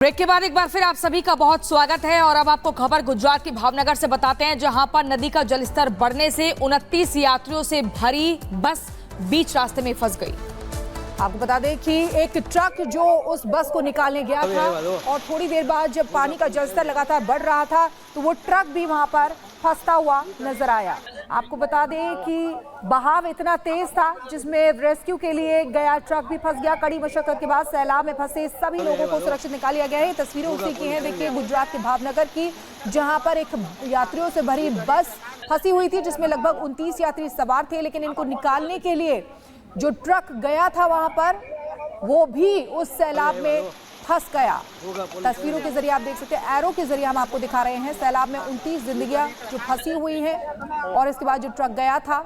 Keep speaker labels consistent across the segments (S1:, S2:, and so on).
S1: Break के बाद एक बार फिर आप सभी का बहुत स्वागत है और अब आपको खबर गुजरात की भावनगर से बताते हैं, जहां पर नदी का जलस्तर बढ़ने से 29 यात्रियों से भरी बस बीच रास्ते में फंस गई।
S2: आपको बता दें कि एक ट्रक जो उस बस को निकालने गया था और थोड़ी देर बाद जब पानी का जलस्तर लगातार बढ़ रहा था तो वो ट्रक भी वहां पर फंसता हुआ नजर आया। आपको बता दें कि बहाव इतना तेज था जिसमें रेस्क्यू के लिए गया ट्रक भी फंस गया। कड़ी मशक्कत के बाद सैलाब में फंसे सभी लोगों को सुरक्षित निकाल लिया गया है। तस्वीरें उसी की हैं, देखिए गुजरात के भावनगर की, जहां पर एक यात्रियों से भरी बस फंसी हुई थी जिसमें लगभग 29 यात्री सवार थे, लेकिन इनको निकालने के लिए जो ट्रक गया था वहां पर वो भी उस सैलाब में फंस गया। तस्वीरों के जरिए आप देख सकते हैं, एरो के जरिए हम आपको दिखा रहे हैं सैलाब में 29 जिंदगियां जो फंसी हुई हैं और इसके बाद जो ट्रक गया था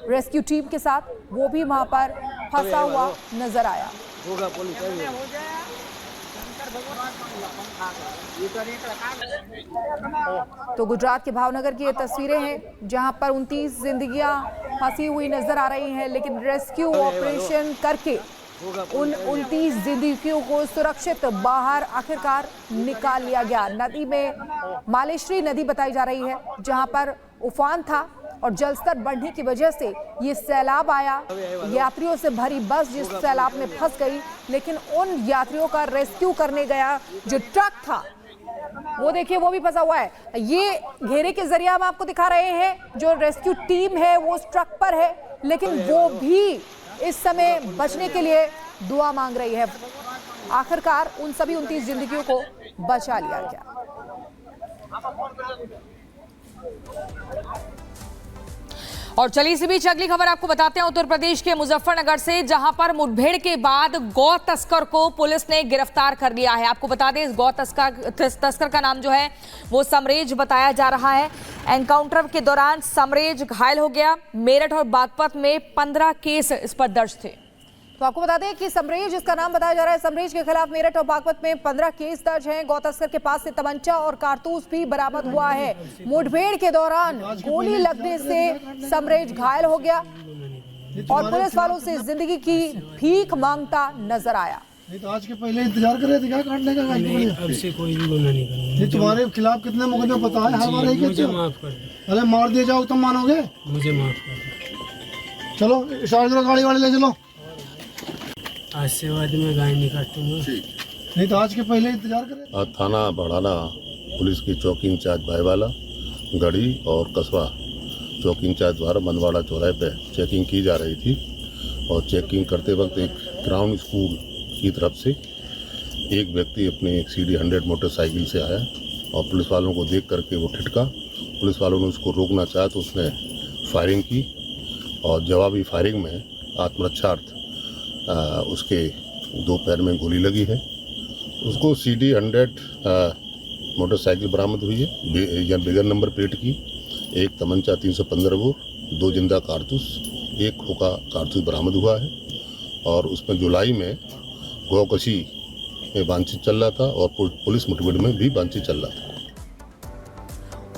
S2: रेस्क्यू टीम के साथ वो भी वहां पर फंसा हुआ नजर आया। तो गुजरात के भावनगर की ये तस्वीरें हैं जहां पर 29 जिंदगियां फंसी हुई नजर आ रही हैं, लेकिन रेस्क्यू ऑपरेशन करके उन 29 जिंदगियों को सुरक्षित बाहर आखिरकार निकाल लिया गया। नदी में मालेश्वरी नदी बताई जा रही है जहां पर उफान था और जलस्तर बढ़ने की वजह से ये सैलाब आया। यात्रियों से भरी बस जिस सैलाब में फंस गई, लेकिन उन यात्रियों का रेस्क्यू करने गया जो ट्रक था वो देखिए वो भी फंसा हुआ है। ये घेरे के जरिए हम आपको दिखा रहे हैं, जो रेस्क्यू टीम है वो उस ट्रक पर है, लेकिन वो भी इस समय बचने के लिए दुआ मांग रही है। आखिरकार उन सभी 29 जिंदगियों को बचा लिया गया।
S1: और चलिए इसी बीच अगली खबर आपको बताते हैं उत्तर प्रदेश के मुजफ्फरनगर से, जहां पर मुठभेड़ के बाद गौ तस्कर को पुलिस ने गिरफ्तार कर लिया है। आपको बता दें इस गौ तस्कर का नाम जो है वो समरेज बताया जा रहा है। एनकाउंटर के दौरान समरेज घायल हो गया। मेरठ और बागपत में 15 केस इस पर दर्ज थे।
S2: तो आपको बता दें कि समरेज इसका नाम बताया जा रहा है। समरेज के खिलाफ मेरठ और बागपत में 15 केस दर्ज हैं। गौ तस्कर के पास से तमंचा और कारतूस भी बरामद हुआ है। मुठभेड़ के दौरान गोली लगने से समरेज घायल हो गया और पुलिस वालों से जिंदगी की भीख मांगता नजर आया।
S3: नहीं तो आज के पहले इंतजार कर रहे थे क्या काटने का?
S4: नहीं, अब से कोई भी गुनाह नहीं करेंगे।
S3: तुम्हारे खिलाफ कितने मुकदमे पता है? हर बार
S4: मुझे माफ कर दो।
S3: अरे मार दिए जाओ तुम मानोगे?
S4: मुझे माफ कर दो।
S3: चलो स्टार्ट करो, गाड़ी वाले ले चलो।
S4: आज से बाद में गाय नहीं काटूंगा।
S3: नहीं तो आज के पहले इंतजार कर रहे।
S5: थाना बढ़ाना पुलिस की चौकी इंचार्ज भाईवाला, गढ़ी और कस्बा चौकी इंचार्ज द्वारा मनवाड़ा चौराहे पे चेकिंग की जा रही थी और चेकिंग करते वक्त एक ग्राउंड स्कूल की तरफ से एक व्यक्ति अपने एक CD 100 मोटरसाइकिल से आया और पुलिस वालों को देख करके वो ठिठका। पुलिस वालों ने उसको रोकना चाहा तो उसने फायरिंग की और जवाबी फायरिंग में आत्मरक्षार्थ उसके 2 पैर में गोली लगी है। उसको CD 100 मोटरसाइकिल बरामद हुई है या बगैर नंबर प्लेट की। एक तमंचा 315 बोर, 2 जिंदा कारतूस, 1 खोखा कारतूस बरामद हुआ है और उसमें जुलाई में गौकशी में वांछित चल रहा था और पुलिस मुठभेड़ में भी वांछित चल रहा था।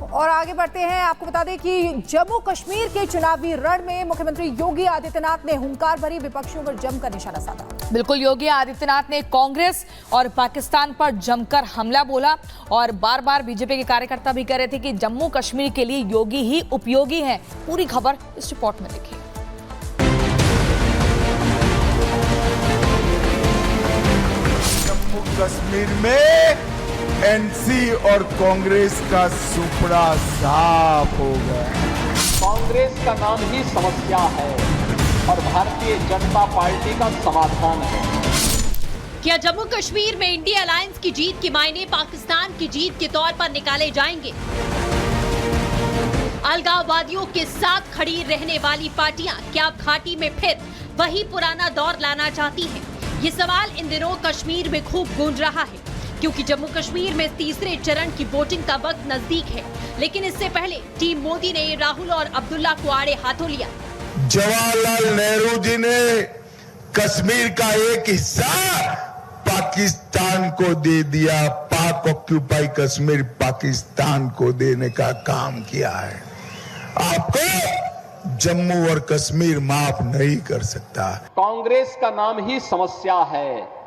S2: और आगे बढ़ते हैं, आपको बता दें कि जम्मू कश्मीर के चुनावी रण में मुख्यमंत्री योगी आदित्यनाथ ने हुंकार भरी विपक्षियों पर जमकर निशाना साधा।
S1: बिल्कुल, योगी आदित्यनाथ ने कांग्रेस और पाकिस्तान पर जमकर हमला बोला और बार बार बीजेपी के कार्यकर्ता भी कह रहे थे कि जम्मू कश्मीर के लिए योगी ही उपयोगी हैं। पूरी खबर इस रिपोर्ट में देखिए।
S6: जम्मू कश्मीर में एनसी और कांग्रेस का सुपड़ा साफ हो गया।
S7: कांग्रेस का नाम ही समस्या है और भारतीय जनता पार्टी का समाधान है।
S8: क्या जम्मू कश्मीर में इंडिया अलायंस की जीत के मायने पाकिस्तान की जीत के तौर पर निकाले जाएंगे? अलगाववादियों के साथ खड़ी रहने वाली पार्टियां क्या अब घाटी में फिर वही पुराना दौर लाना चाहती हैं? ये सवाल इन दिनों कश्मीर में खूब गूंज रहा है, क्योंकि जम्मू कश्मीर में तीसरे चरण की वोटिंग का वक्त नजदीक है। लेकिन इससे पहले टीम मोदी ने राहुल और अब्दुल्ला को आड़े हाथों लिया।
S6: जवाहरलाल नेहरू जी ने कश्मीर का एक हिस्सा पाकिस्तान को दे दिया। पाक ऑक्यूपाई कश्मीर पाकिस्तान को देने का काम किया है। आपको जम्मू और कश्मीर माफ नहीं कर सकता।
S7: कांग्रेस का नाम ही समस्या है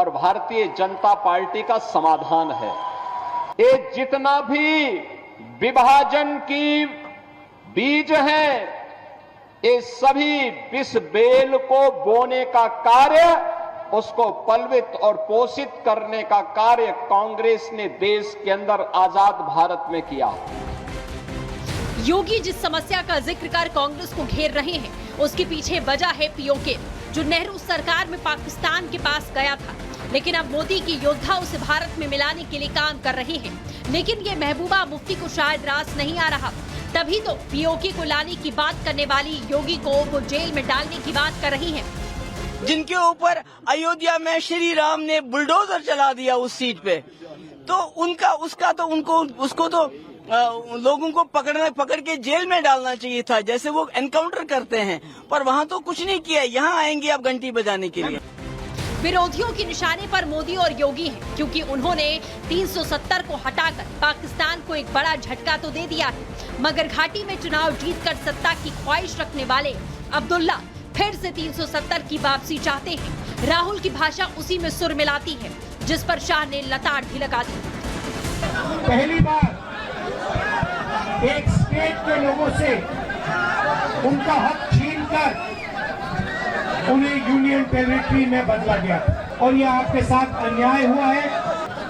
S7: और भारतीय जनता पार्टी का समाधान है। ये जितना भी विभाजन की बीज है, ये सभी विष बेल को बोने का कार्य, उसको पलवित और पोषित करने का कार्य कांग्रेस ने देश के अंदर आजाद भारत में किया।
S8: योगी जिस समस्या का जिक्र कर कांग्रेस को घेर रहे हैं, उसके पीछे वजह है पीओके, जो नेहरू सरकार में पाकिस्तान के पास गया था, लेकिन अब मोदी की योद्धा उसे भारत में मिलाने के लिए काम कर रहे हैं। लेकिन ये महबूबा मुफ्ती को शायद रास नहीं आ रहा, तभी तो पीओके को लाने की बात करने वाली योगी को वो जेल में डालने की बात कर रही हैं।
S9: जिनके ऊपर अयोध्या में श्री राम ने बुलडोजर चला दिया उस सीट पे, तो उसको तो लोगों को पकड़ के जेल में डालना चाहिए था, जैसे वो एनकाउंटर करते हैं, पर वहाँ तो कुछ नहीं किया। यहाँ आएंगे अब घंटी बजाने के लिए।
S8: विरोधियों की निशाने पर मोदी और योगी हैं, क्योंकि उन्होंने 370 को हटाकर पाकिस्तान को एक बड़ा झटका तो दे दिया है, मगर घाटी में चुनाव जीतकर सत्ता की ख्वाहिश रखने वाले अब्दुल्ला फिर से 370 की वापसी चाहते हैं। राहुल की भाषा उसी में सुर मिलाती है, जिस पर शाह ने लताड़ भी लगा दी।
S10: पहली बार एक स्टेट के लोगों से उनका हक छीनकर उन्हें यूनियन टेरिटरी में बदला गया, और ये आपके साथ अन्याय हुआ है,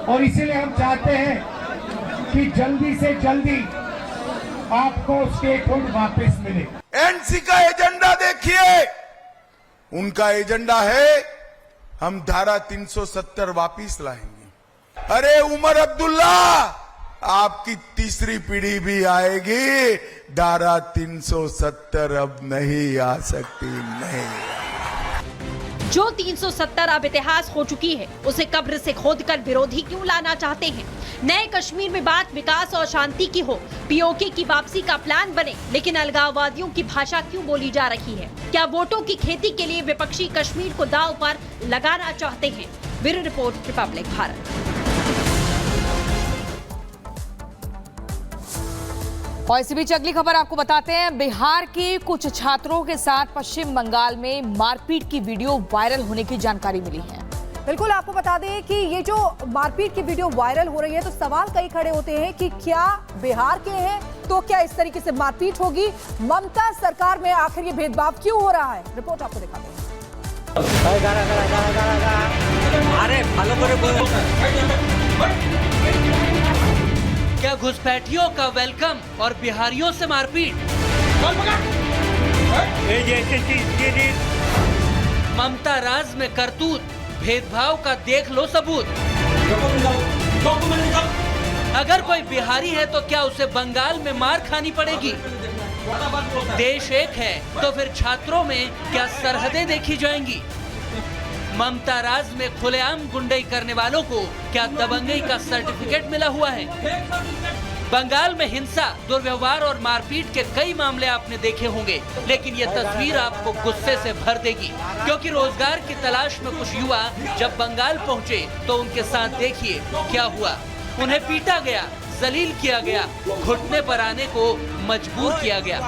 S10: और इसीलिए हम चाहते हैं कि जल्दी से जल्दी आपको स्टेटहुड वापस मिले।
S6: एनसी का एजेंडा देखिए, उनका एजेंडा है हम धारा 370 वापिस लाएंगे। अरे उमर अब्दुल्ला, आपकी तीसरी पीढ़ी भी आएगी, धारा 370 अब नहीं आ सकती। नहीं,
S8: जो 370 अब इतिहास हो चुकी है, उसे कब्र से खोदकर विरोधी क्यों लाना चाहते हैं? नए कश्मीर में बात विकास और शांति की हो, पीओके की वापसी का प्लान बने, लेकिन अलगाववादियों की भाषा क्यों बोली जा रही है? क्या वोटों की खेती के लिए विपक्षी कश्मीर को दांव पर लगाना चाहते हैं? Bureau report, Republic Bharat.
S1: और इसी बीच अगली खबर आपको बताते हैं, बिहार के कुछ छात्रों के साथ पश्चिम बंगाल में मारपीट की वीडियो वायरल होने की जानकारी मिली है।
S2: बिल्कुल, आपको बता दें कि ये जो मारपीट की वीडियो वायरल हो रही है, तो सवाल कई खड़े होते हैं कि क्या बिहार के हैं तो क्या इस तरीके से मारपीट होगी? ममता सरकार में आखिर ये भेदभाव क्यों हो रहा है? रिपोर्ट आपको दिखाते हैं।
S11: क्या घुसपैठियों का वेलकम और बिहारियों से मारपीट? ममता राज में करतूत, भेदभाव का देख लो सबूत। अगर कोई बिहारी है तो क्या उसे बंगाल में मार खानी पड़ेगी? देश एक है तो फिर छात्रों में क्या सरहदें देखी जाएंगी? ममता राज में खुलेआम गुंडई करने वालों को क्या दबंगई का सर्टिफिकेट मिला हुआ है? बंगाल में हिंसा, दुर्व्यवहार और मारपीट के कई मामले आपने देखे होंगे, लेकिन ये तस्वीर आपको गुस्से से भर देगी, क्योंकि रोजगार की तलाश में कुछ युवा जब बंगाल पहुंचे तो उनके साथ देखिए क्या हुआ। उन्हें पीटा गया, जलील किया गया, घुटने पर आने को मजबूर किया गया।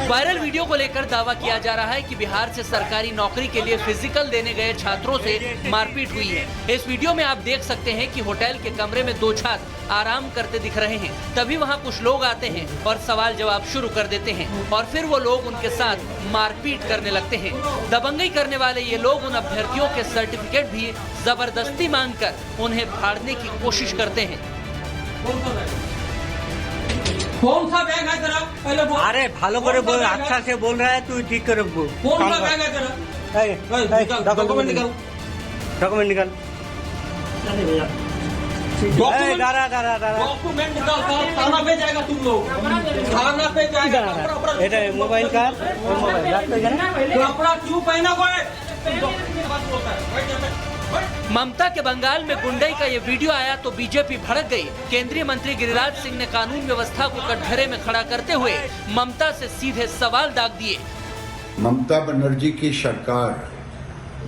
S11: वायरल वीडियो को लेकर दावा किया जा रहा है कि बिहार से सरकारी नौकरी के लिए फिजिकल देने गए छात्रों से मारपीट हुई है। इस वीडियो में आप देख सकते हैं कि होटल के कमरे में दो छात्र आराम करते दिख रहे हैं। तभी वहां कुछ लोग आते हैं और सवाल जवाब शुरू कर देते हैं, और फिर वो लोग उनके साथ मारपीट करने लगते हैं। दबंगई करने वाले ये लोग उन अभ्यर्थियों के सर्टिफिकेट भी जबरदस्ती मांगकर उन्हें फाड़ने की कोशिश करते हैं।
S12: कौन सा बैग है तेरा? पहले बोल।
S9: अरे भालो करे बोल, अच्छा से बोल रहा है तू, ठीक करे बोल।
S12: कौन सा बैग है तेरा? डॉक्यूमेंट निकाल।
S9: डॉक्यूमेंट निकाल।
S12: डॉक्यूमेंट निकाल, थाना पे जाएगा तुम लोग, थाना पे जाएगा।
S9: मोबाइल का
S12: कपड़ा क्यों पहना हुआ है?
S11: ममता के बंगाल में गुंडई का ये वीडियो आया तो बीजेपी भड़क गई। केंद्रीय मंत्री गिरिराज सिंह ने कानून व्यवस्था को कटघरे में खड़ा करते हुए ममता से सीधे सवाल दाग दिए।
S13: ममता बनर्जी की सरकार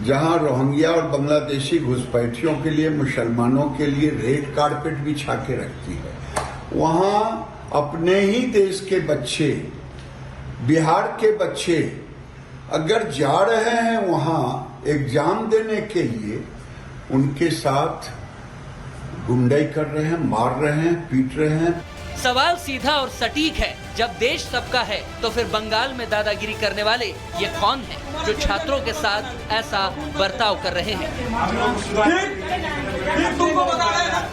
S13: जहां रोहिंग्या और बांग्लादेशी घुसपैठियों के लिए, मुसलमानों के लिए रेड कारपेट बिछा के रखती है, वहां अपने ही देश के बच्चे, बिहार के बच्चे अगर जा रहे हैं वहां एग्जाम देने के लिए उनके साथ गुंडाई कर रहे हैं, मार रहे हैं, पीट रहे हैं।
S11: सवाल सीधा और सटीक है, जब देश सबका है तो फिर बंगाल में दादागिरी करने वाले ये कौन हैं जो छात्रों के साथ ऐसा बर्ताव कर रहे हैं?
S12: तुमको बता रहे हैं,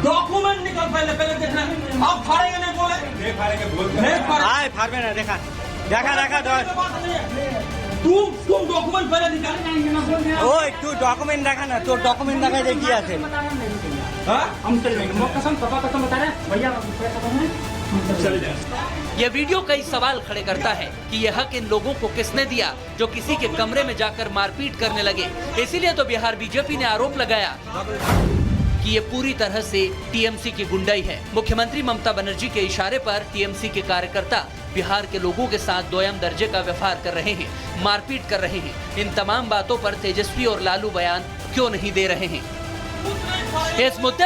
S12: डॉक्यूमेंट निकाल पहले देखना। आप फाड़ेंगे नहीं बोले? फाड़ेंगे देखा तुम डॉक्यूमेंट पहले निकाल।
S9: ओए तू डॉक्यूमेंट देखा ना, तो डॉक्यूमेंट देखा देखी आते
S12: हम चल जाएंगे। कसम बता रहे भैया
S11: यह वीडियो कई सवाल खड़े करता है कि यह हक इन लोगों को किसने दिया जो किसी के कमरे में जाकर मारपीट करने लगे। इसीलिए तो बिहार बीजेपी ने आरोप लगाया कि ये पूरी तरह से टीएमसी की गुंडाई है। मुख्यमंत्री ममता बनर्जी के इशारे पर टीएमसी के कार्यकर्ता बिहार के लोगों के साथ दोयम दर्जे का व्यवहार कर रहे हैं, मारपीट कर रहे हैं। इन तमाम बातों पर तेजस्वी और लालू बयान क्यों नहीं दे रहे हैं? इस मुद्दे पर